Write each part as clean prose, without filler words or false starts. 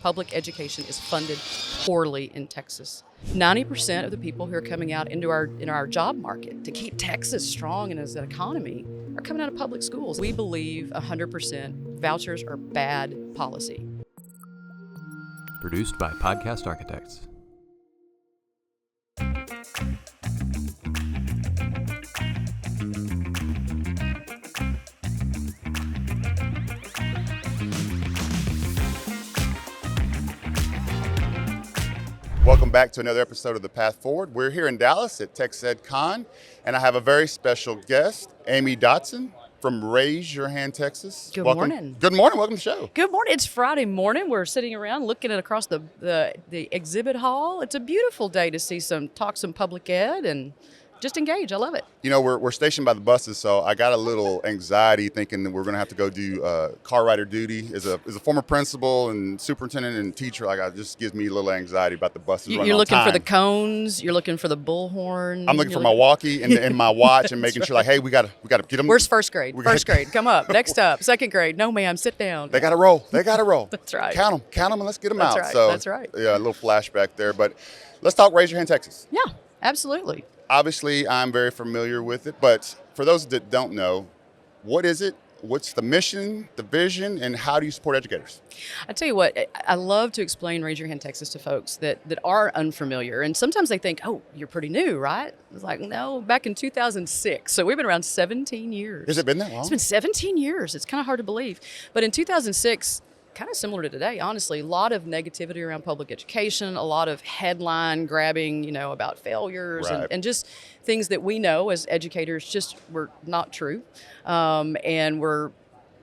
public education is funded poorly in Texas. 90% of the people who are coming out into our job market to keep Texas strong and as an economy are coming out of public schools. We believe 100% vouchers are bad policy. Produced by Podcast Architects. Welcome back to another episode of The Path Forward. We're here in Dallas at TexEdCon, and I have a very special guest, Amy Dodson from Raise Your Hand, Texas. Good morning. Good morning. Welcome to the show. Good morning. It's Friday morning. We're sitting around looking at across the exhibit hall. It's a beautiful day to talk some public ed and just engage. I love it. You know, we're stationed by the buses, so I got a little anxiety thinking that we're going to have to go do car rider duty. As a former principal and superintendent and teacher, it just gives me a little anxiety about the buses running You're on looking time. for the cones. You're looking for the bullhorn. I'm looking for my walkie and my watch and making sure, like, hey, we got to get them. Where's first grade? First grade, come up. Next up, second grade. No, ma'am, sit down. They got to roll. That's right. Count them, and let's get them That's out. right. So, That's right. Yeah, a little flashback there. But let's talk Raise Your Hand, Texas. Yeah, absolutely. Obviously, I'm very familiar with it, but for those that don't know, what is it? What's the mission, the vision, and how do you support educators? I tell you what, I love to explain Raise Your Hand Texas to folks that are unfamiliar. And sometimes they think, oh, you're pretty new, right? It's like, no, back in 2006. So we've been around 17 years. Has it been that long? It's been 17 years. It's kind of hard to believe. But in 2006, kind of similar to today, honestly, a lot of negativity around public education, a lot of headline grabbing, about failures Right. and just things that we know as educators just were not true. And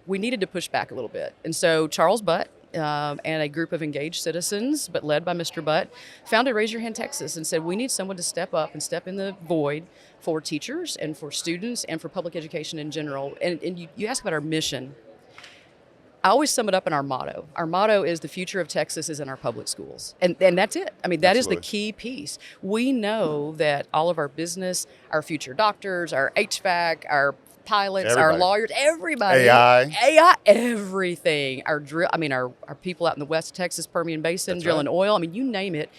we needed to push back a little bit. And so Charles Butt and a group of engaged citizens, but led by Mr. Butt, founded Raise Your Hand Texas and said, we need someone to step up and step in the void for teachers and for students and for public education in general. And you ask about our mission. I always sum it up in our motto. Our motto is the future of Texas is in our public schools. And that's it. I mean, that Absolutely. is the key piece. We know that all of our business, our future doctors, our HVAC, our pilots, our lawyers, everybody. AI, everything. Our people out in the West Texas Permian Basin, drilling oil. I mean, you name it.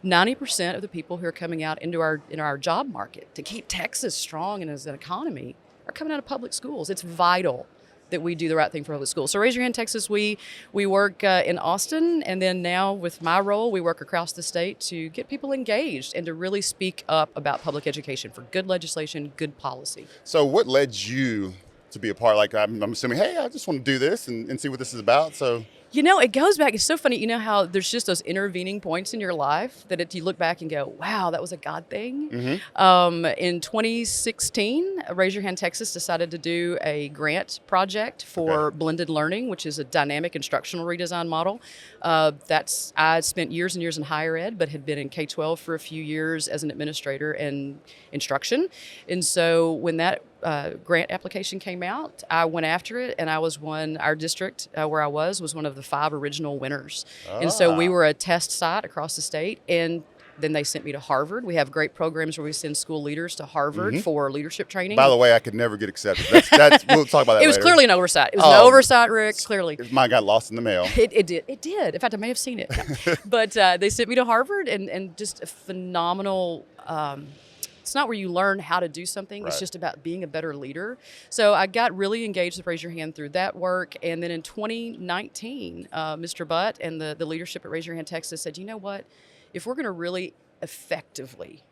90% of the people who are coming out into our job market to keep Texas strong and as an economy are coming out of public schools. It's vital that we do the right thing for public schools. So Raise Your Hand Texas, we work in Austin, and then now with my role, we work across the state to get people engaged and to really speak up about public education for good legislation, good policy. So what led you to be a part? Like, I'm assuming, hey, I just want to do this and see what this is about. So. It goes back. It's so funny. You know how there's just those intervening points in your life that you look back and go, wow, that was a God thing. Mm-hmm. In 2016, Raise Your Hand Texas decided to do a grant project for blended learning, which is a dynamic instructional redesign model. I spent years and years in higher ed, but had been in K-12 for a few years as an administrator and instruction. And so when that grant application came out, I went after it, and our district where I was one of the 5 original winners. And so we were a test site across the state, and then they sent me to Harvard. We have great programs where we send school leaders to Harvard for leadership training. By the way, I could never get accepted. We'll talk about that later. It was clearly an oversight. It was an oversight, Rick, clearly. Mine got lost in the mail. It did. In fact, I may have seen it. But they sent me to Harvard, and just a phenomenal... It's not where you learn how to do something. Right. It's just about being a better leader. So I got really engaged with Raise Your Hand through that work. And then in 2019, Mr. Butt and the leadership at Raise Your Hand Texas said, you know what? If we're going to really effectively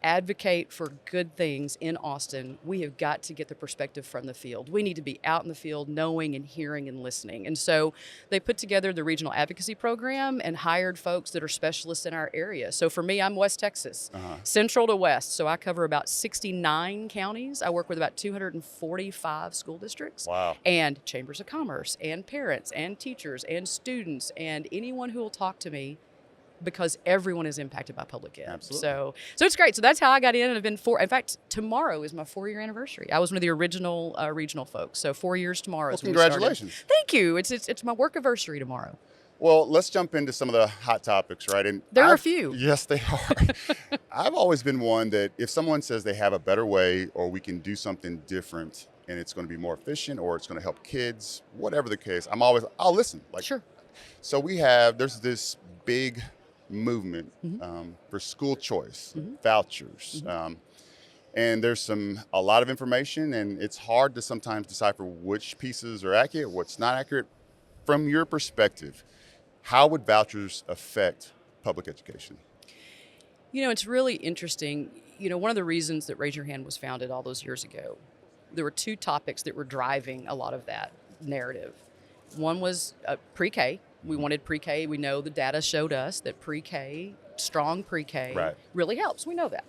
advocate for good things in Austin, we have got to get the perspective from the field. We need to be out in the field knowing and hearing and listening. And so they put together the regional advocacy program and hired folks that are specialists in our area. So for me, I'm West Texas, central to west. So I cover about 69 counties. I work with about 245 school districts. Wow. And chambers of commerce and parents and teachers and students and anyone who will talk to me, because everyone is impacted by public ed. Absolutely. So it's great. So that's how I got in, and I've been in fact, tomorrow is my 4-year anniversary. I was one of the original regional folks. So 4 years tomorrow. Well, congratulations. Thank you. It's my work anniversary tomorrow. Well, let's jump into some of the hot topics, right? And there are a few. Yes, they are. I've always been one that if someone says they have a better way or we can do something different and it's going to be more efficient or it's going to help kids, whatever the case, I'll listen. Sure. So there's this big movement for school choice, vouchers. And there's a lot of information, and it's hard to sometimes decipher which pieces are accurate, what's not accurate. From your perspective, how would vouchers affect public education? It's really interesting. One of the reasons that Raise Your Hand was founded all those years ago, there were two topics that were driving a lot of that narrative. One was pre-K. We wanted pre-K. We know the data showed us that pre-K, strong pre-K, really helps. We know that.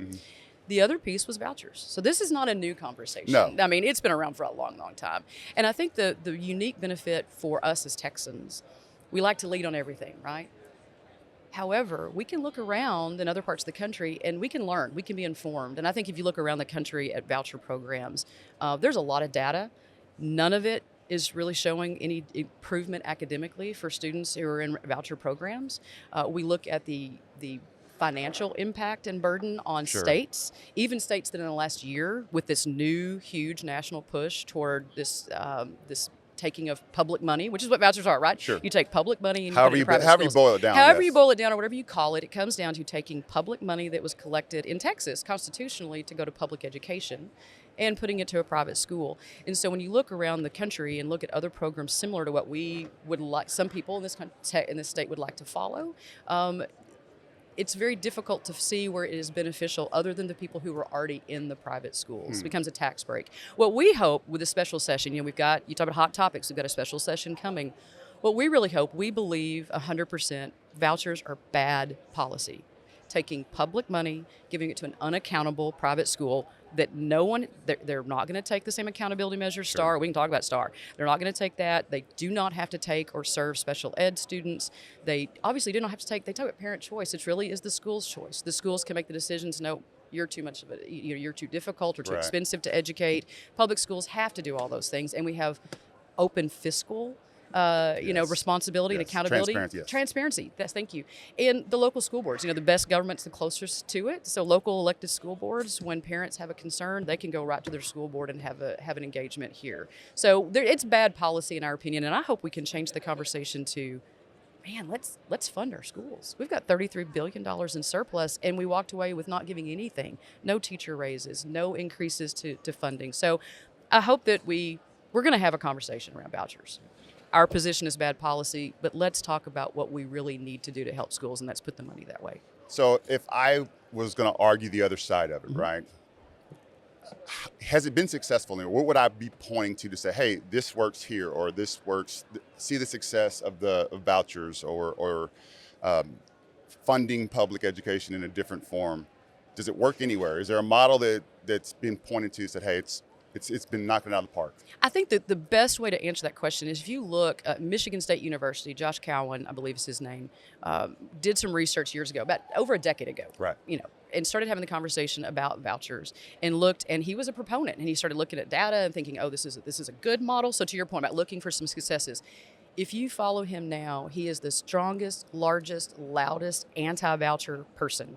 The other piece was vouchers. So this is not a new conversation. No. I mean, it's been around for a long, long time. And I think the unique benefit for us as Texans, we like to lead on everything, right? However, we can look around in other parts of the country and we can learn, we can be informed. And I think if you look around the country at voucher programs, there's a lot of data. None of it is really showing any improvement academically for students who are in voucher programs. We look at the financial impact and burden on states, even states that in the last year, with this new huge national push toward this taking of public money, which is what vouchers are, right? Sure. You take public money and however you put it in private however schools. you boil it down. However you boil it down, or whatever you call it, it comes down to taking public money that was collected in Texas constitutionally to go to public education and putting it to a private school. And so when you look around the country and look at other programs similar to what we would like, some people in this state would like to follow, it's very difficult to see where it is beneficial other than the people who were already in the private schools. It becomes a tax break. What we hope with the special session, you talk about hot topics, we've got a special session coming. What we really hope, we believe 100% vouchers are bad policy. Taking public money, giving it to an unaccountable private school that they're not going to take the same accountability measures, STAR. We can talk about STAR. They're not going to take that. They do not have to take or serve special ed students. They obviously do not have to they talk about parent choice. It really is the school's choice. The schools can make the decisions, no, you're too much of it, you're too difficult or too expensive to educate. Public schools have to do all those things, and we have open fiscal responsibility and accountability. Transparency. Thank you. And the local school boards, the best government's the closest to it. So local elected school boards, when parents have a concern, they can go right to their school board and have an engagement here. So it's bad policy in our opinion, and I hope we can change the conversation to, man, let's fund our schools. We've got $33 billion in surplus, and we walked away with not giving anything. No teacher raises, no increases to funding. So I hope that we're going to have a conversation around vouchers. Our position is bad policy, but let's talk about what we really need to do to help schools, and that's put the money that way. So if I was going to argue the other side of it, right? Has it been successful? What would I be pointing to say, hey, this works here, or this works? See the success of vouchers or funding public education in a different form. Does it work anywhere? Is there a model that's been pointed to that, hey, it's been knocking it out of the park? I think that the best way to answer that question is if you look at Michigan State University, Josh Cowan, I believe is his name, did some research years ago, about over a decade ago, and started having the conversation about vouchers and he was a proponent, and he started looking at data and thinking, oh, this is a good model. So to your point about looking for some successes, if you follow him now, he is the strongest, largest, loudest anti-voucher person.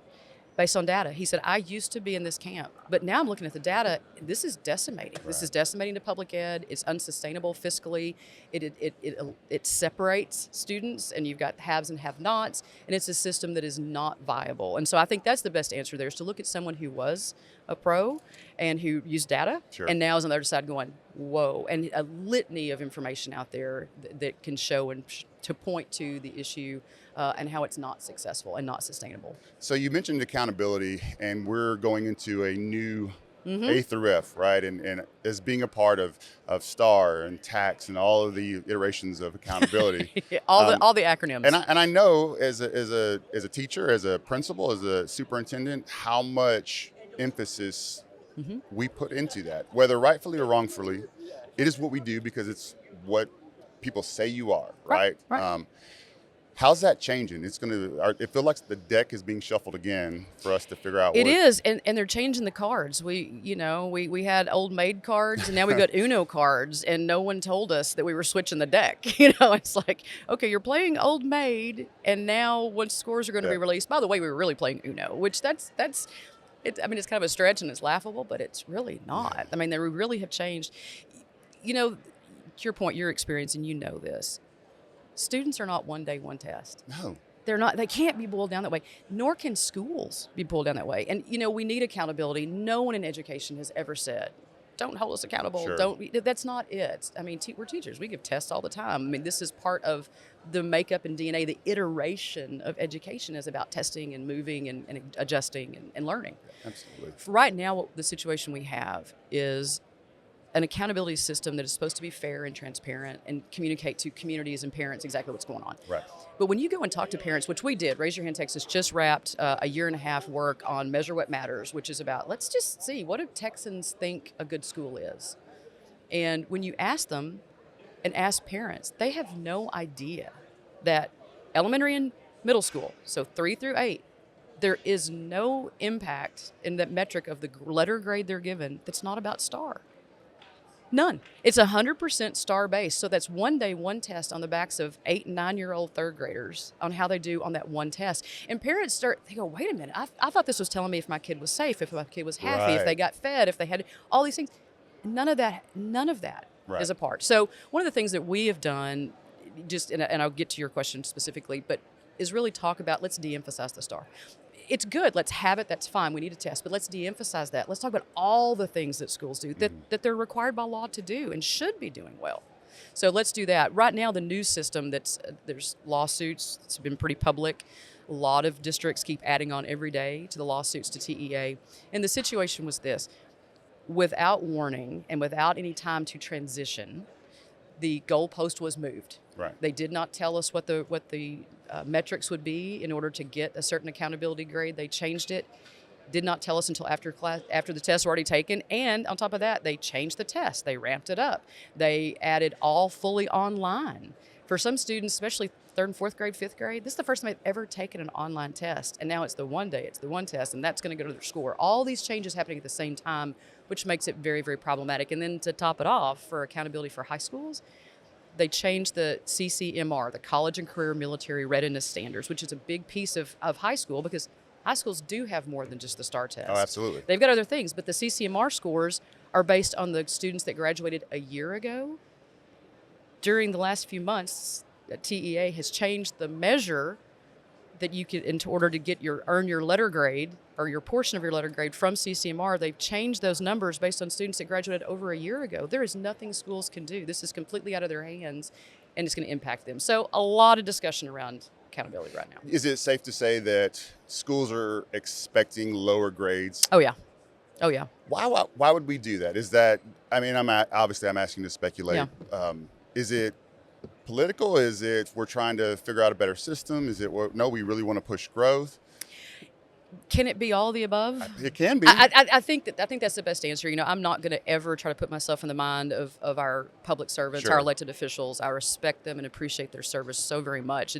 Based on data. He said, I used to be in this camp, but now I'm looking at the data. This is decimating. This is decimating to public ed. It's unsustainable fiscally. It separates students, and you've got haves and have-nots, and it's a system that is not viable. And so I think that's the best answer there, is to look at someone who was a pro and who used data, and now is on the other side going, whoa, and a litany of information out there that can show and to point to the issue and how it's not successful and not sustainable. So you mentioned accountability, and we're going into a new A through F, right? And as being a part of STAR and TAX and all of the iterations of accountability, all the acronyms. And I know as a teacher, as a principal, as a superintendent, how much emphasis we put into that, whether right-fully or wrongfully. It is what we do because it's what people say you are, right? How's that changing? It feels like the deck is being shuffled again for us to figure out. It is, and they're changing the cards. We had old maid cards, and now we got Uno cards, and no one told us that we were switching the deck. It's like, okay, you're playing old maid, and now once scores are going to be released. By the way, we were really playing Uno, which that's. It's kind of a stretch and it's laughable, but it's really not. They really have changed. To your point, your experience, and this. Students are not one day, one test. No. They're not. They can't be boiled down that way. Nor can schools be boiled down that way. And we need accountability. No one in education has ever said, "Don't hold us accountable." Sure. Don't. That's not it. I mean, we're teachers. We give tests all the time. I mean, this is part of the makeup and DNA. The iteration of education is about testing and moving and adjusting and learning. Absolutely. Right now, the situation we have is an accountability system that is supposed to be fair and transparent and communicate to communities and parents exactly what's going on. Right. But when you go and talk to parents, which we did, Raise Your Hand Texas just wrapped a 1.5 year work on Measure What Matters, which is about, let's just see, what do Texans think a good school is? And when you ask them and ask parents, they have no idea that elementary and middle school, so 3 through 8, there is no impact in that metric of the letter grade they're given that's not about STAR. None. It's 100% STAR based. So that's one day, one test on the backs of 8 and 9-year-old third graders on how they do on that one test. And parents they go, wait a minute, I thought this was telling me if my kid was safe, if my kid was happy, if they got fed, if they had all these things. None of that Right. is a part. So one of the things that we have done, and I'll get to your question specifically, but is really talk about, let's de-emphasize the STAR. It's good. Let's have it. That's fine. We need a test, but let's de-emphasize that. Let's talk about all the things that schools do that they're required by law to do and should be doing well. So let's do that. Right now, the new system there's lawsuits. It's been pretty public. A lot of districts keep adding on every day to the lawsuits to TEA. And the situation was this: without warning and without any time to transition, the goalpost was moved. Right. They did not tell us what the metrics would be in order to get a certain accountability grade. They changed it. Did not tell us until after the tests were already taken. And on top of that, they changed the test. They ramped it up. They added all fully online. For some students, especially 3rd and 4th grade, 5th grade, this is the first time they've ever taken an online test. And now it's the one day, it's the one test, and that's going to go to their score. All these changes happening at the same time, which makes it very, very problematic. And then to top it off, for accountability for high schools, they changed the CCMR, the College and Career Military Readiness Standards, which is a big piece of high school, because high schools do have more than just the STAR test. Oh, absolutely. They've got other things, but the CCMR scores are based on the students that graduated a year ago. During the last few months, TEA has changed the measure that you can, in order to earn your letter grade or your portion of your letter grade from CCMR. They've changed those numbers based on students that graduated over a year ago. There is nothing schools can do. This is completely out of their hands, and it's going to impact them. So a lot of discussion around accountability right now. Is it safe to say that schools are expecting lower grades? Oh, yeah. Oh, yeah. Why would we do that? Is that, I mean, I'm asking to speculate. Yeah. Is it political? Is it we're trying to figure out a better system? Is it, no, we really want to push growth? Can it be all the above? It can be. I think that's the best answer. I'm not going to ever try to put myself in the mind of our public servants, Sure. our elected officials. I respect them and appreciate their service so very much.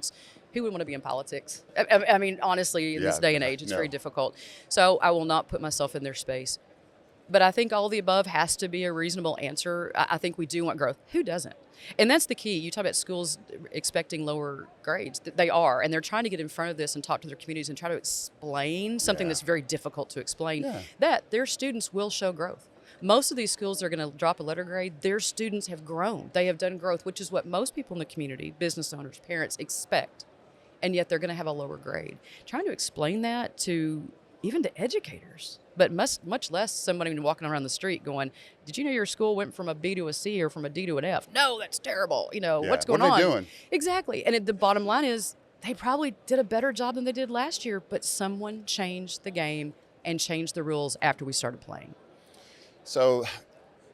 Who would want to be in politics? I mean, honestly, in this day and age, it's very difficult. So I will not put myself in their space. But I think all the above has to be a reasonable answer. I think we do want growth. Who doesn't? And that's the key. You talk about schools expecting lower grades. They are, and they're trying to get in front of this and talk to their communities and try to explain something that's very difficult to explain, that their students will show growth. Most of these schools are going to drop a letter grade. Their students have grown. They have done growth, which is what most people in the community, business owners, parents, expect. And yet they're going to have a lower grade. Trying to explain that to even to educators, but much less somebody walking around the street going, did you know your school went from a B to a C or from a D to an F? No, that's terrible. What's going on? What are they doing? Exactly. And the bottom line is they probably did a better job than they did last year, but someone changed the game and changed the rules after we started playing. So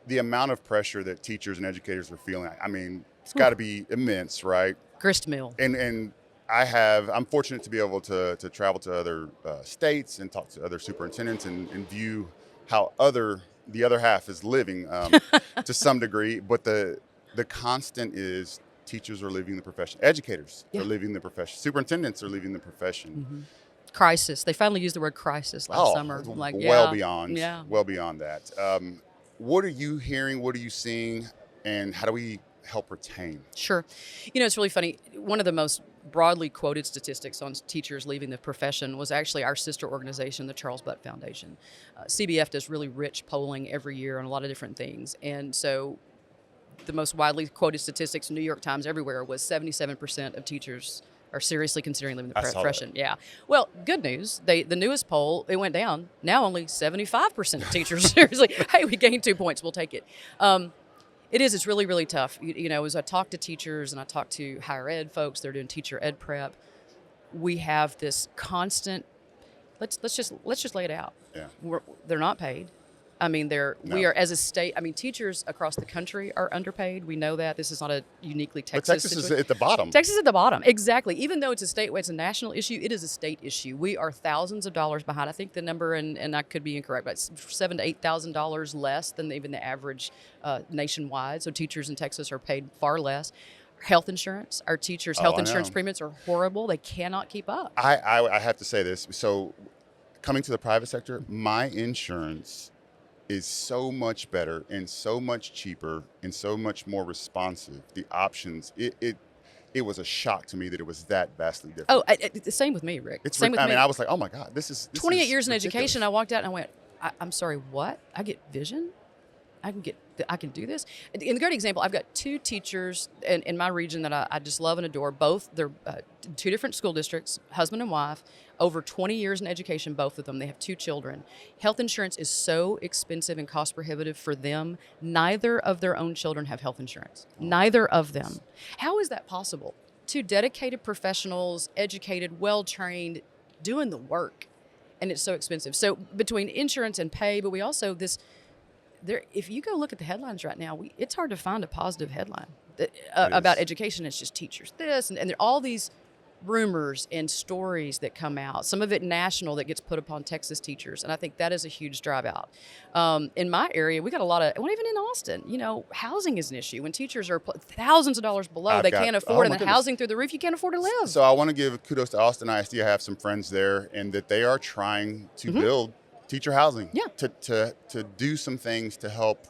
the amount of pressure that teachers and educators are feeling, I mean, it's got to be immense, right? Grist mill. And I'm fortunate to be able to travel to other states and talk to other superintendents and view how the other half is living to some degree. But the constant is teachers are leaving the profession. Educators are leaving the profession. Superintendents are leaving the profession. Mm-hmm. Crisis. They finally used the word crisis last summer. Well beyond that. What are you hearing? What are you seeing? And how do we help retain? Sure. It's really funny. One of the most broadly quoted statistics on teachers leaving the profession was actually our sister organization, the Charles Butt Foundation. CBF does really rich polling every year on a lot of different things. And so the most widely quoted statistics in New York Times everywhere was 77% of teachers are seriously considering leaving the profession. Yeah. Well, good news. The newest poll, it went down. Now only 75% of teachers seriously, hey, we gained 2 points. We'll take it. It is. It's really, really tough. You know, as I talk to teachers and I talk to higher ed folks, they're doing teacher ed prep. We have this constant. Let's just lay it out. Yeah. They're not paid. I mean, we are as a state. I mean, teachers across the country are underpaid. We know that. This is not a uniquely Texas. But Texas situation. is at the bottom. Texas is at the bottom, exactly. Even though it's it's a national issue, it is a state issue. We are thousands of dollars behind. I think the number, and I could be incorrect, but $7,000 to $8,000 less than even the average nationwide. So teachers in Texas are paid far less. Health insurance, our teachers' health insurance premiums are horrible. They cannot keep up. I have to say this. So, coming to the private sector, my insurance is so much better and so much cheaper and so much more responsive. The options, it was a shock to me that it was that vastly different. Oh, the same with me, Rick. Same with me. I was like, oh my God, this 28 years in ridiculous. education. I walked out and I went, I'm sorry, what? I get vision? I can do this. In the great example, I've got two teachers in my region that I just love and adore. Both, they're two different school districts, husband and wife, over 20 years in education, both of them. They have two children. Health insurance is so expensive and cost prohibitive for them. Neither of their own children have health insurance. Neither of them. How is that possible? Two dedicated professionals, educated, well-trained, doing the work, and it's so expensive. So between insurance and pay, but we also if you go look at the headlines right now, it's hard to find a positive headline about education. It's just teachers this, and there are all these rumors and stories that come out, some of it national that gets put upon Texas teachers. And I think that is a huge drive out. In my area, we got a lot of, well, even in Austin, housing is an issue. When teachers are thousands of dollars below, they can't afford, and then housing through the roof, you can't afford to live. So I want to give kudos to Austin ISD. I have some friends there, and that they are trying to build teacher housing. Yeah. To do some things to help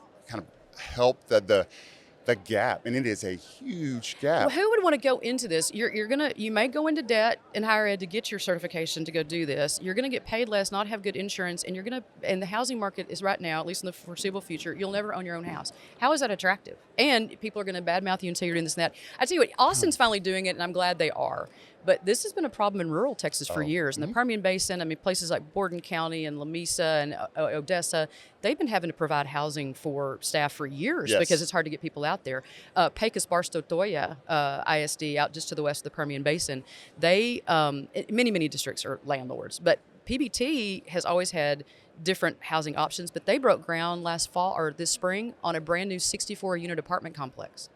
the gap, and it is a huge gap. Well, who would want to go into this? You may go into debt in higher ed to get your certification to go do this. You're gonna get paid less, not have good insurance, and and the housing market is right now, at least in the foreseeable future, you'll never own your own house. How is that attractive? And people are gonna badmouth you and say you're doing this and that. I tell you what, Austin's finally doing it, and I'm glad they are. But this has been a problem in rural Texas for years. In the Permian Basin, I mean, places like Borden County and Lamesa and Odessa, they've been having to provide housing for staff for years because it's hard to get people out there. Pecos Barstow Toya ISD, out just to the west of the Permian Basin, they, many districts are landlords, but PBT has always had different housing options, but they broke ground this spring on a brand new 64-unit apartment complex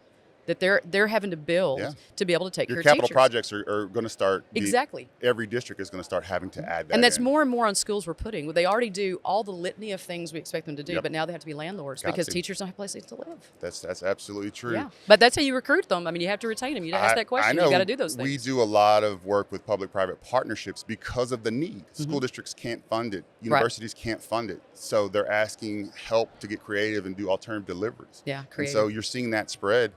that they're having to build to be able to take care of teachers. Your capital projects are going to start. Exactly. Every district is going to start having to add that. And that's more and more on schools we're putting. They already do all the litany of things we expect them to do, but now they have to be landlords because teachers don't have places to live. That's absolutely true. Yeah, but that's how you recruit them. I mean, you have to retain them. You ask that question. You got to do those things. We do a lot of work with public-private partnerships because of the need. School districts can't fund it. Universities can't fund it. So they're asking help to get creative and do alternative deliveries. Yeah, creative. And so you're seeing that spread.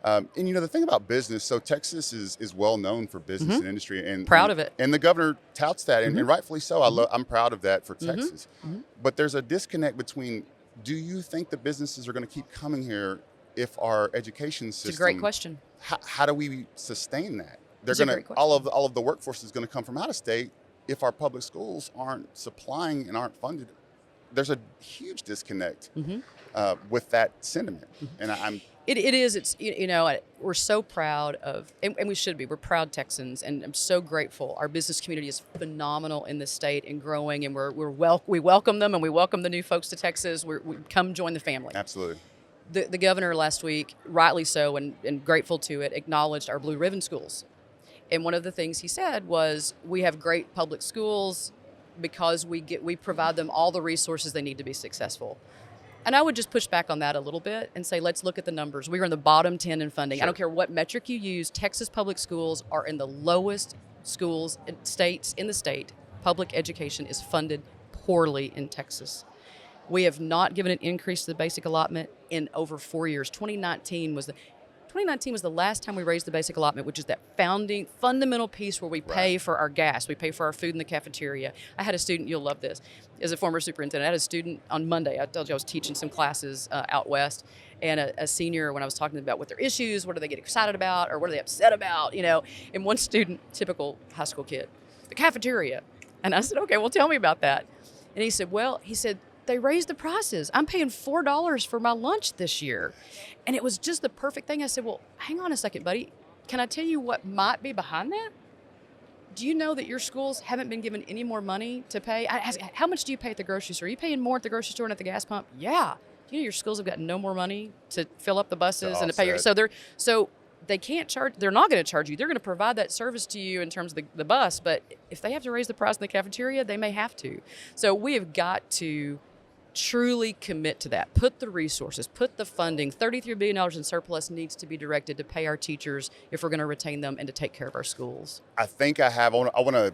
And the thing about business, so Texas is well known for business and industry, and proud of it. And the governor touts that, and rightfully so. I'm proud of that for Texas. But there's a disconnect between, do you think the businesses are going to keep coming here if our education system? It's a great question. How do we sustain that? They're going to all of the workforce is going to come from out of state if our public schools aren't supplying and aren't funded. There's a huge disconnect with that sentiment, and It is. It's we're so proud of, and we should be. We're proud Texans, and I'm so grateful. Our business community is phenomenal in this state and growing, and we welcome them, and we welcome the new folks to Texas. We come join the family. Absolutely. The governor last week, rightly so, and grateful to it, acknowledged our Blue Ribbon schools, and one of the things he said was, we have great public schools because we provide them all the resources they need to be successful. And I would just push back on that a little bit and say, let's look at the numbers. We are in the bottom 10 in funding. Sure. I don't care what metric you use. Texas public schools are in the lowest states in the state. Public education is funded poorly in Texas. We have not given an increase to the basic allotment in over 4 years. 2019 was 2019 was the last time we raised the basic allotment, which is that fundamental piece where we pay for our gas, we pay for our food in the cafeteria. I had a student, you'll love this, as a former superintendent, I had a student on Monday, I told you I was teaching some classes out west, and a senior, when I was talking about what their issues, what do they get excited about, or what are they upset about, and one student, typical high school kid, the cafeteria. And I said, okay, well, tell me about that. And he said, they raised the prices. I'm paying $4 for my lunch this year. And it was just the perfect thing. I said, well, hang on a second, buddy. Can I tell you what might be behind that? Do you know that your schools haven't been given any more money to pay? I asked, how much do you pay at the grocery store? Are you paying more at the grocery store and at the gas pump? Yeah. Do you know your schools have got no more money to fill up the buses and to pay so they can't charge, they're not going to charge you. They're going to provide that service to you in terms of the bus, but if they have to raise the price in the cafeteria, they may have to. So we have got to truly commit to that. Put the resources, put the funding. $33 billion in surplus needs to be directed to pay our teachers if we're going to retain them and to take care of our schools. I think I want to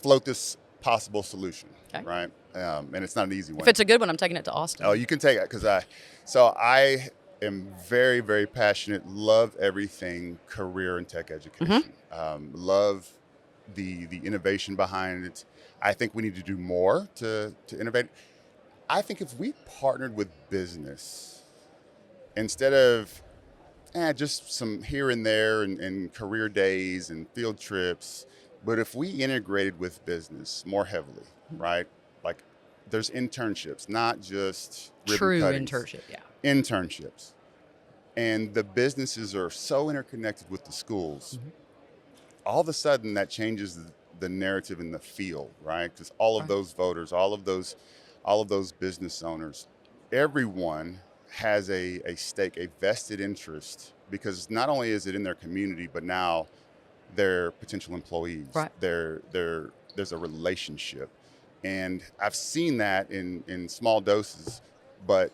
float this possible solution, right? And it's not an easy one. If it's a good one, I'm taking it to Austin. Oh, you can take it, because I am very, very passionate, love everything career and tech education. Love the innovation behind it. I think we need to do more to innovate. I think if we partnered with business, instead of just some here and there and career days and field trips, but if we integrated with business more heavily, right? Like there's internships, not just ribbon cuttings. Internship, internships. And the businesses are so interconnected with the schools. All of a sudden that changes the narrative in the field, right? Because all of those voters, all of those business owners, everyone has a stake, a vested interest, because not only is it in their community, but now they're potential employees. Right. There's a relationship. And I've seen that in small doses, but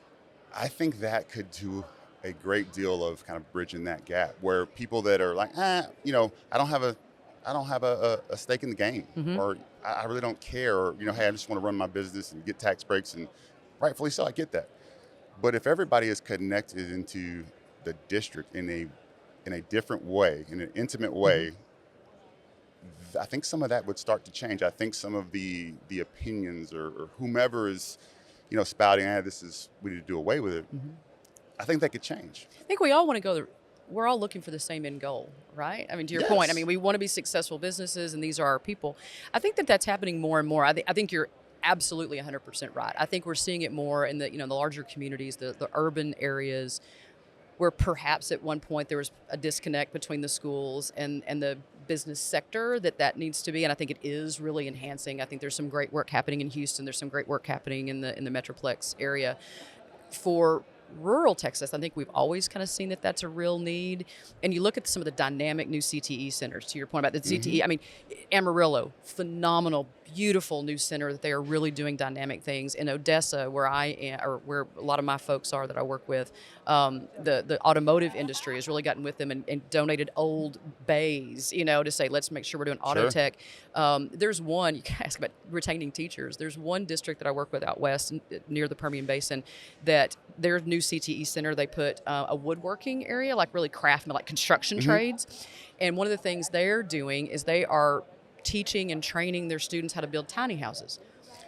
I think that could do a great deal of kind of bridging that gap, where people that are like, I don't have a stake in the game, or I really don't care, or hey, I just want to run my business and get tax breaks, and rightfully so, I get that. But if everybody is connected into the district in a different way, in an intimate way, I think some of that would start to change. I think some of the opinions or whomever is spouting, we need to do away with it. I think that could change. I think we all want to go we're all looking for the same end goal, right? I mean, to your point, I mean, we want to be successful businesses, and these are our people. I think that's happening more and more. I think you're absolutely 100% right. I think we're seeing it more in the the larger communities, the urban areas, where perhaps at one point there was a disconnect between the schools and the business sector that needs to be, and I think it is really enhancing. I think there's some great work happening in Houston. There's some great work happening in the Metroplex area. For rural Texas, I think we've always kind of seen that that's a real need. And you look at some of the dynamic new CTE centers, to your point about the CTE, I mean, Amarillo, phenomenal, beautiful new center that they are really doing dynamic things. In Odessa, where I am, or where a lot of my folks are that I work with, the automotive industry has really gotten with them and donated old bays, to say, let's make sure we're doing auto tech. There's one, you can ask about retaining teachers. There's one district that I work with out west near the Permian Basin that their new CTE center, they put a woodworking area, like really craftsman, like construction trades. And one of the things they're doing is they are teaching and training their students how to build tiny houses.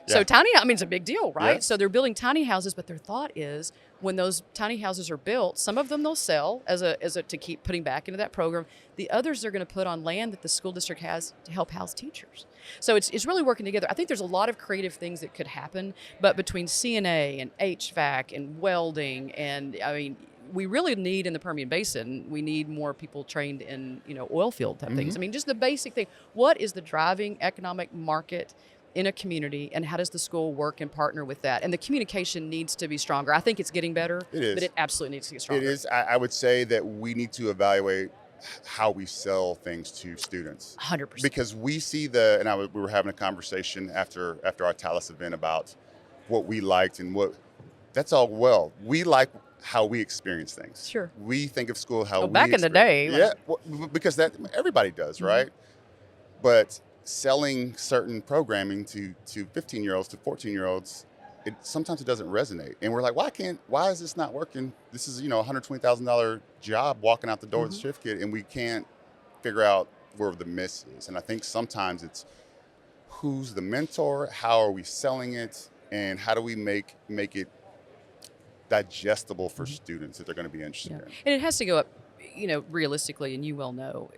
So it's a big deal, right? So they're building tiny houses, but their thought is when those tiny houses are built, some of them they'll sell as a to keep putting back into that program. The others they're going to put on land that the school district has to help house teachers. So it's really working together. I think there's a lot of creative things that could happen, but between CNA and HVAC and welding, and I mean, we really need in the Permian Basin, we need more people trained in, oil field type things. I mean, just the basic thing. What is the driving economic market in a community, and how does the school work and partner with that? And the communication needs to be stronger. I think it's getting better, but it absolutely needs to get stronger. It is. I would say that we need to evaluate how we sell things to students. 100%. Because we see we were having a conversation after our Talis event about what we liked and that's all well. We like how we experience things. Sure. We think of school how we back in the day. Yeah, because that everybody does, right? But selling certain programming to 15-year-olds, to 14-year-olds, sometimes it doesn't resonate. And we're like, why is this not working? This is, a $120,000 job walking out the door with a certificate, and we can't figure out where the miss is. And I think sometimes it's who's the mentor, how are we selling it, and how do we make it digestible for students that they're going to be interested in. And it has to go up, realistically, and you well know,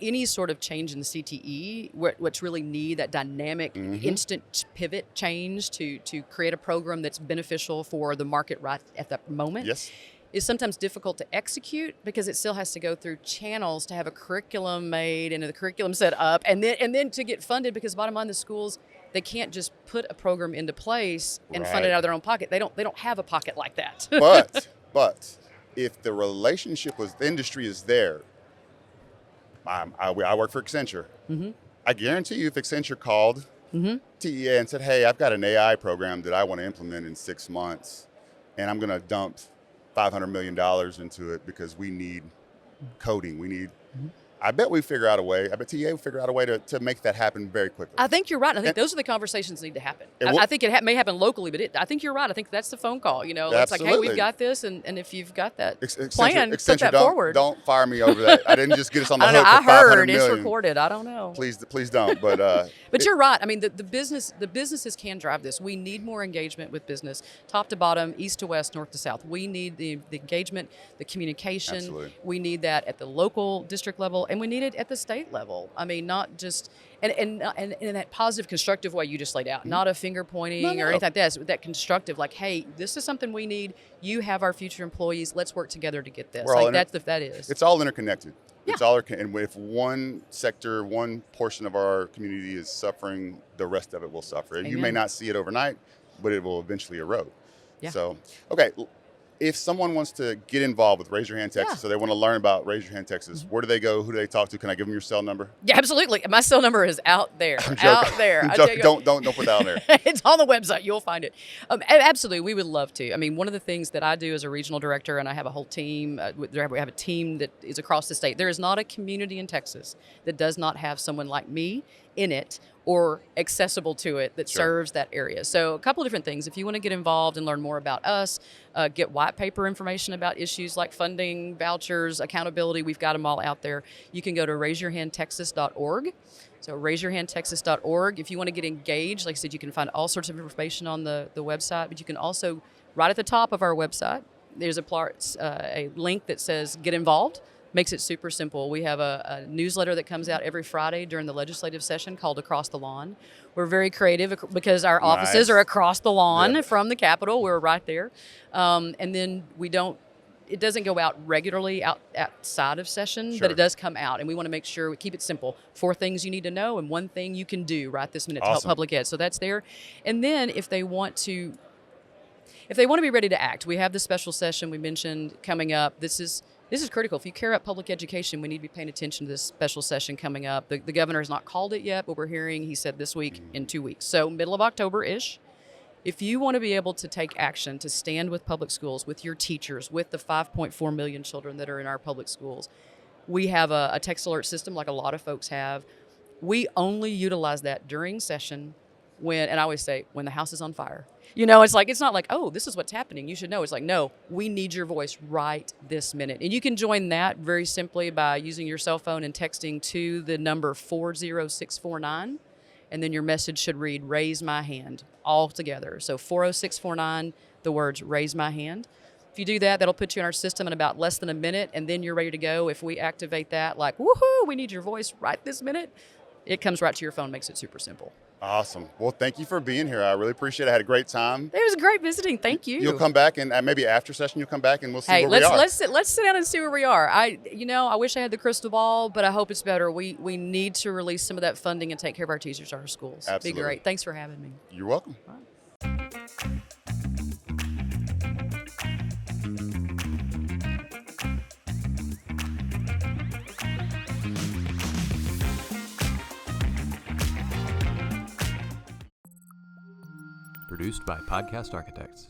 any sort of change in the CTE, what's really need that dynamic, instant pivot change to create a program that's beneficial for the market right at that moment. Yes. Is sometimes difficult to execute because it still has to go through channels to have a curriculum made and the curriculum set up, and then to get funded, because bottom line, the schools, they can't just put a program into place and fund it out of their own pocket. They don't have a pocket like that. But if the relationship with the industry is there, I work for Accenture. I guarantee you, if Accenture called TEA and said, "Hey, I've got an AI program that I want to implement in 6 months, and I'm going to dump $500 million into it because we need coding. We need." I bet we figure out a way. I bet TA will figure out a way to make that happen very quickly. I think you're right. I think those are the conversations that need to happen. I think it may happen locally, but I think you're right. I think that's the phone call. It's like, hey, we've got this, and if you've got that plan, put that forward. Don't fire me over that. I didn't just get us on the hook I for $500 heard million. it's recorded. I don't know. Please don't. But but you're right. I mean, the businesses can drive this. We need more engagement with business, top to bottom, east to west, north to south. We need the engagement, the communication. Absolutely. We need that at the local district level, and we need it at the state level. I mean, not just and in that positive, constructive way you just laid out, not a finger pointing or anything like that. That constructive, like, hey, this is something we need. You have our future employees. Let's work together to get this. That is. It's all interconnected. Yeah. It's all, and if one sector, one portion of our community is suffering, the rest of it will suffer. Amen. You may not see it overnight, but it will eventually erode. Yeah. So, okay. If someone wants to get involved with Raise Your Hand Texas, so they want to learn about Raise Your Hand Texas, where do they go? Who do they talk to? Can I give them your cell number? Yeah, absolutely. My cell number is out there. I'm joking. Don't put that on there. It's on the website. You'll find it. Absolutely. We would love to. I mean, one of the things that I do as a regional director, and I have a whole team, we have a team that is across the state. There is not a community in Texas that does not have someone like me in it or accessible to it that serves that area. So a couple of different things. If you want to get involved and learn more about us, get white paper information about issues like funding, vouchers, accountability, we've got them all out there. You can go to raiseyourhandtexas.org. So raiseyourhandtexas.org. If you want to get engaged, like I said, you can find all sorts of information on the website, but you can also, right at the top of our website, there's a link that says get involved. Makes it super simple. We have a newsletter that comes out every Friday during the legislative session called Across the Lawn. We're very creative because our offices are across the lawn from the Capitol. We're right there. And then it doesn't go out regularly outside of session, but it does come out. And we want to make sure we keep it simple. 4 things you need to know and 1 thing you can do right this minute to help public ed. So that's there. And then if they want to be ready to act, we have the special session we mentioned coming up. This is critical. If you care about public education, we need to be paying attention to this special session coming up. The governor has not called it yet, but we're hearing he said this week in 2 weeks. So middle of October-ish. If you want to be able to take action to stand with public schools, with your teachers, with the 5.4 million children that are in our public schools, we have a text alert system like a lot of folks have. We only utilize that during session and I always say, when the house is on fire. It's not like, oh, this is what's happening, you should know. It's like, no, we need your voice right this minute. And you can join that very simply by using your cell phone and texting to the number 40649. And then your message should read, raise my hand, all together. So 40649, the words, raise my hand. If you do that, that'll put you in our system in about less than a minute, and then you're ready to go. If we activate that, like, woohoo, we need your voice right this minute, it comes right to your phone, makes it super simple. Awesome. Well, thank you for being here. I really appreciate it. I had a great time. It was great visiting. Thank you. You'll come back, and maybe after session you'll come back, and we'll see where we are. Let's sit down and see where we are. I wish I had the crystal ball, but I hope it's better. We need to release some of that funding and take care of our teachers at our schools. Absolutely. It'd be great. Thanks for having me. You're welcome. All right. Produced by Podcast Architects.